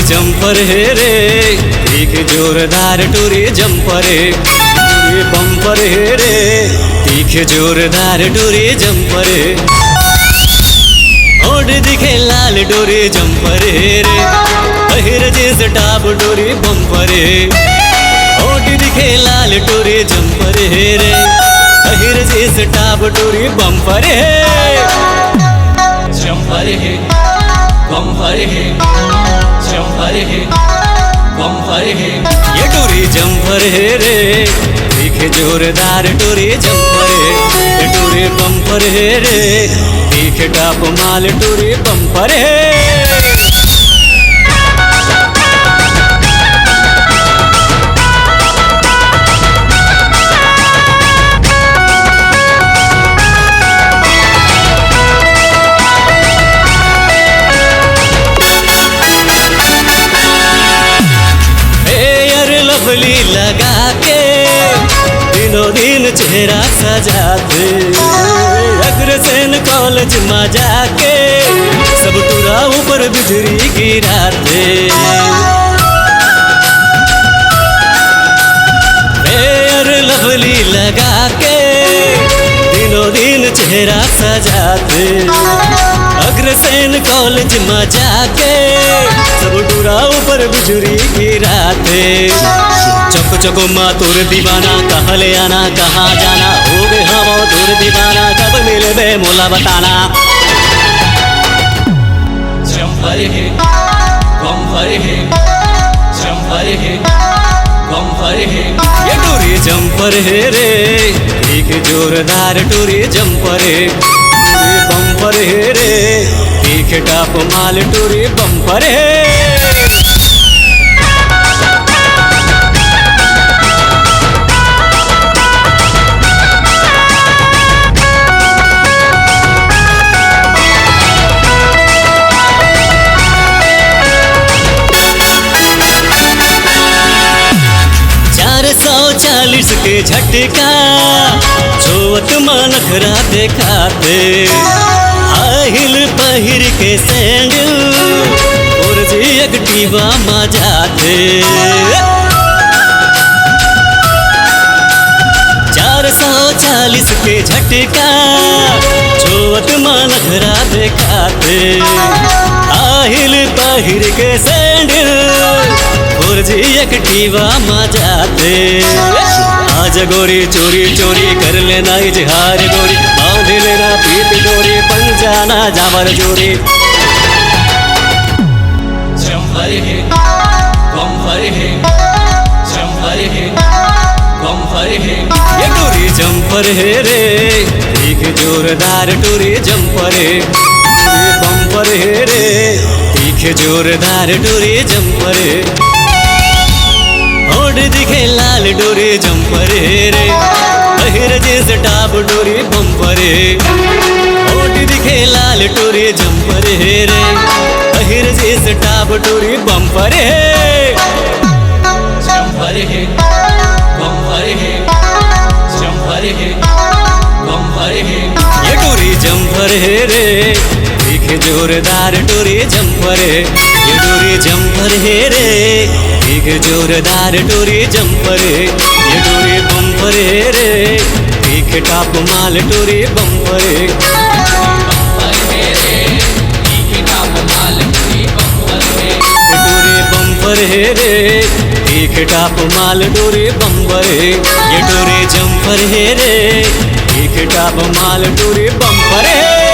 Jumper है रे, एक जोरदार टूरी जंपर है, टूरी बम्पर है रे, तीखे जोरदार टूरी जंपर है। ओढ़ दिखे लाल डोरी जंपर है रे, बहिर जींस टॉप डोरी बम्पर है। ओढ़ दिखे लाल डोरी जंपर है रे, बहिर जींस टॉप डोरी बम्पर है। जंपर है बम्पर है, जंपर है बम्पर है। ये टूरी जंपर है रे, तीखे जोरदार टूरी जंपर है। ये टूरी बम्पर है रे, तीखे टॉप माल टूरी बम्पर है। लवली लगा के दिनों दिन चेहरा सजाते, अग्रसेन कॉलेज में जाके सब टूरा ऊपर बिजली गिराते। फेयर लवली लगा के दिनों दिन चेहरा सजाते, अग्रसेन कॉलेज में जाके सब टूरा ऊपर बिजली गिराते। चक चको माँ तोर दीवाना, कहाँ ले आना कहाँ जाना, हो गए हम तोर दीवाना, कब मिले बे मोला बताना। जंपर है बम्पर है, जंपर है बम्पर है। ये टूरी जंपर है रे, एक जोरदार टूरी जंपर है, टूरी बम्पर है रे, एक टॉप माल टूरी बम्पर है। के झटका जोत मनखरा देखाते, आहिल पहिर के सैंडल और जी एक्टिवा में जाते। 440 के झटका जोत मनखरा देखाते, आहिल पहिर के सैंडल और जी एक्टिवा में जाते। आज गोरी चोरी चोरी कर लेना इजहार गोरी, बांध लेना पीत डोरी, बन जाना जावर जोरी। जंपर है बम्पर है, जंपर है बम्पर है। ये टूरी जंपर है रे, एक जोरदार टूरी जंपर है, टूरी बम्पर है रे, एक जोरदार टूरी जंपर है। ओढ़ दिखे लाल डोरी जंपर है रे, बहिर जींस टॉप डोरी बम्पर है। ओढ़ दिखे लाल डोरी जंपर है रे, बहिर जींस टॉप डोरी बम्पर है। जंपर है बम्पर है, जंपर है बम्पर है। ये टूरी जंपर है रे, एक जोरदार टूरी जंपर है। ये टूरी जंपर है रे, एक जोरदार टूरी जंपर है। ये टूरी बम्पर है रे, एक टॉप माल टूरी बम्पर है। टूरी बम्पर है रे, एक टॉप माल टूरी बम्पर है। ये टूरी जंपर है रे, एक टॉप माल टूरी बम्पर है।